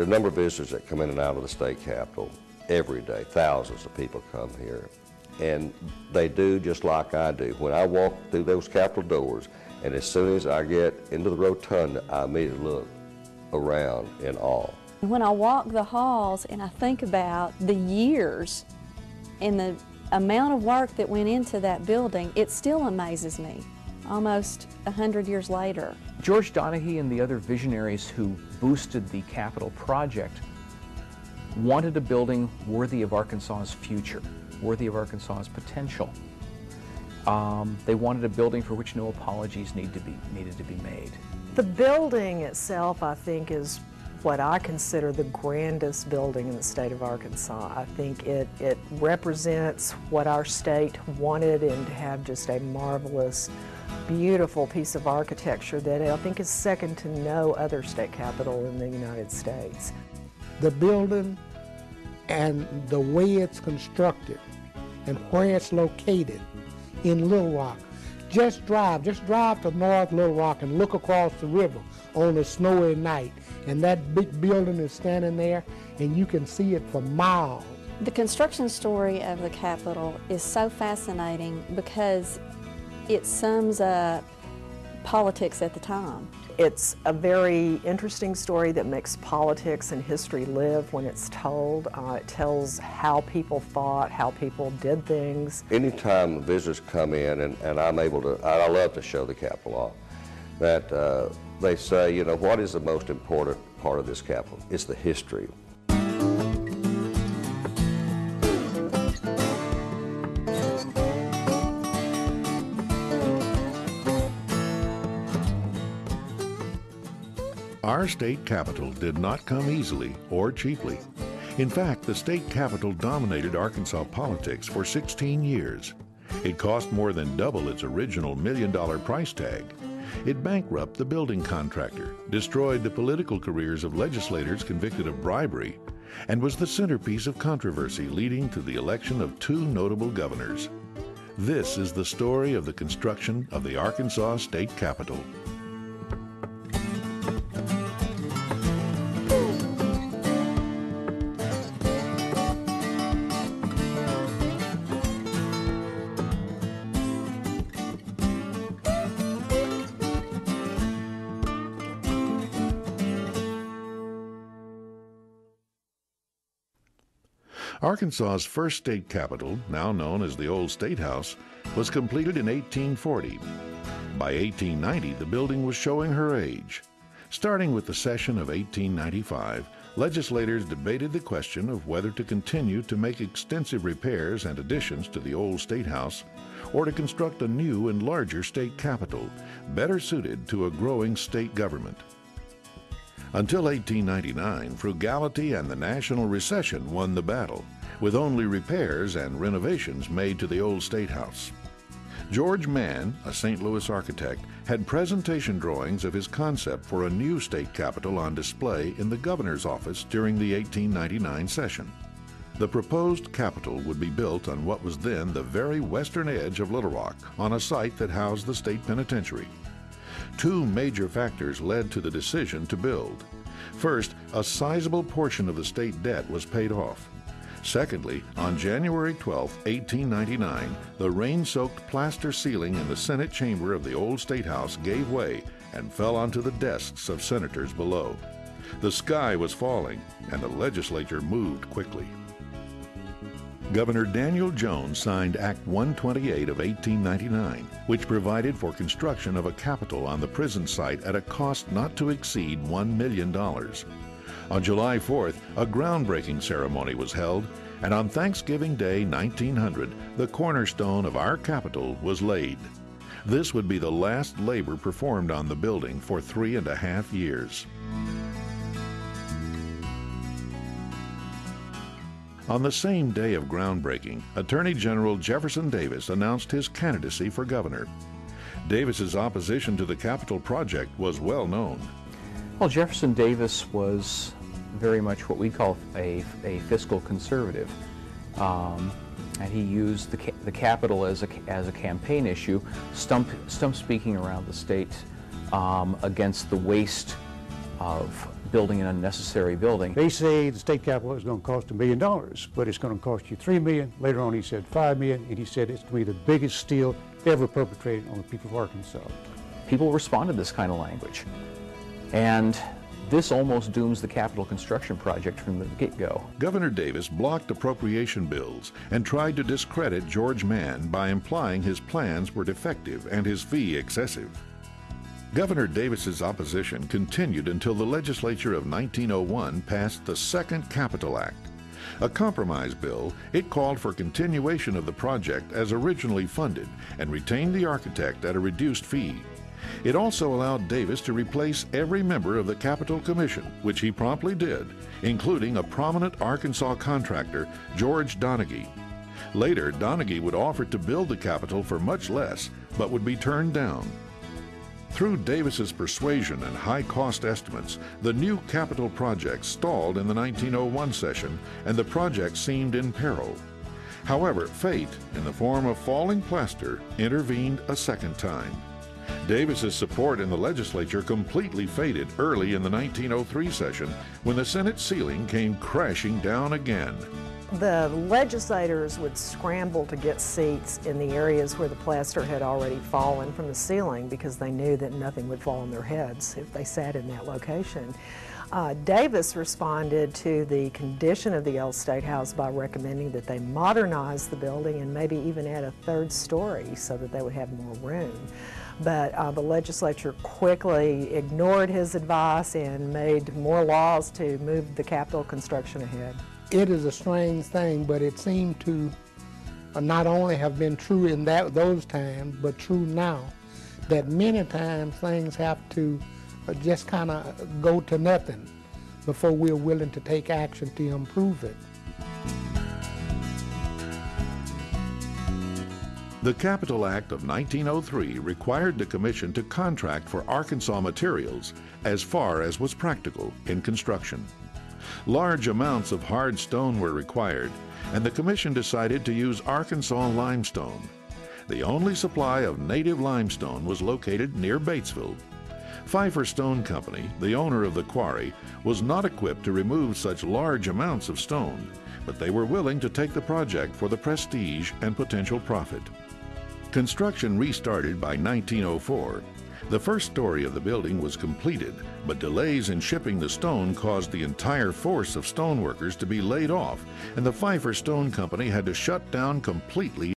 There are a number of visitors that come in and out of the state capitol every day. Thousands of people come here. And they do just like I do. When I walk through those capitol doors, and as soon as I get into the rotunda, I immediately look around in awe. When I walk the halls and I think about the years and the amount of work that went into that building, it still amazes me, almost 100 years later. George Donaghy and the other visionaries who boosted the Capitol project wanted a building worthy of Arkansas's future, worthy of Arkansas's potential. They wanted a building for which no apologies needed to be made. The building itself, I think, is what I consider the grandest building in the state of Arkansas. I think it represents what our state wanted, and to have just a marvelous, beautiful piece of architecture that I think is second to no other state capitol in the United States. The building and the way it's constructed and where it's located in Little Rock. Just drive to North Little Rock and look across the river on a snowy night, and that big building is standing there and you can see it for miles. The construction story of the Capitol is so fascinating because it sums up politics at the time. It's a very interesting story that makes politics and history live when it's told. It tells how people thought, how people did things. Anytime visitors come in, and I'm able to, I love to show the Capitol off, that they say, you know, what is the most important part of this Capitol? It's the history. Our state capitol did not come easily or cheaply. In fact, the state capitol dominated Arkansas politics for 16 years. It cost more than double its original $1 million price tag. It bankrupted the building contractor, destroyed the political careers of legislators convicted of bribery, and was the centerpiece of controversy leading to the election of 2 notable governors. This is the story of the construction of the Arkansas State Capitol. Arkansas's first state capitol, now known as the Old State House, was completed in 1840. By 1890, the building was showing her age. Starting with the session of 1895, legislators debated the question of whether to continue to make extensive repairs and additions to the Old State House, or to construct a new and larger state capitol, better suited to a growing state government. Until 1899, frugality and the national recession won the battle, with only repairs and renovations made to the Old State House. George Mann, a St. Louis architect, had presentation drawings of his concept for a new state capitol on display in the governor's office during the 1899 session. The proposed capitol would be built on what was then the very western edge of Little Rock, on a site that housed the state penitentiary. 2 major factors led to the decision to build. First, a sizable portion of the state debt was paid off. Secondly, on January 12, 1899, the rain-soaked plaster ceiling in the Senate chamber of the Old State House gave way and fell onto the desks of senators below. The sky was falling, and the legislature moved quickly. Governor Daniel Jones signed Act 128 of 1899, which provided for construction of a capitol on the prison site at a cost not to exceed $1 million. On July 4th, a groundbreaking ceremony was held, and on Thanksgiving Day 1900, the cornerstone of our capitol was laid. This would be the last labor performed on the building for 3.5 years. On the same day of groundbreaking, Attorney General Jefferson Davis announced his candidacy for governor. Davis's opposition to the Capitol project was well known. Well, Jefferson Davis was very much what we call a fiscal conservative. And he used the Capitol as a campaign issue, stump speaking around the state against the waste of building an unnecessary building. They say the state capitol is going to cost $1 million, but it's going to cost you $3 million. Later on he said $5 million, and he said it's going to be the biggest steal ever perpetrated on the people of Arkansas. People responded to this kind of language. And this almost dooms the Capitol construction project from the get-go. Governor Davis blocked appropriation bills and tried to discredit George Mann by implying his plans were defective and his fee excessive. Governor Davis's opposition continued until the legislature of 1901 passed the Second Capitol Act. A compromise bill, it called for continuation of the project as originally funded and retained the architect at a reduced fee. It also allowed Davis to replace every member of the Capitol Commission, which he promptly did, including a prominent Arkansas contractor, George Donaghy. Later, Donaghy would offer to build the Capitol for much less, but would be turned down. Through Davis's persuasion and high cost estimates, the new Capitol project stalled in the 1901 session, and the project seemed in peril. However, fate, in the form of falling plaster, intervened a second time. Davis's support in the legislature completely faded early in the 1903 session when the Senate ceiling came crashing down again. The legislators would scramble to get seats in the areas where the plaster had already fallen from the ceiling because they knew that nothing would fall on their heads if they sat in that location. Davis responded to the condition of the old State House by recommending that they modernize the building and maybe even add a third story so that they would have more room. But the legislature quickly ignored his advice and made more laws to move the Capitol construction ahead. It is a strange thing, but it seemed to not only have been true in those times, but true now, that many times things have to just kind of go to nothing before we're willing to take action to improve it. The Capitol Act of 1903 required the Commission to contract for Arkansas materials as far as was practical in construction. Large amounts of hard stone were required, and the Commission decided to use Arkansas limestone. The only supply of native limestone was located near Batesville. Pfeiffer Stone Company, the owner of the quarry, was not equipped to remove such large amounts of stone, but they were willing to take the project for the prestige and potential profit. Construction restarted by 1904. The first story of the building was completed, but delays in shipping the stone caused the entire force of stoneworkers to be laid off, and the Pfeiffer Stone Company had to shut down completely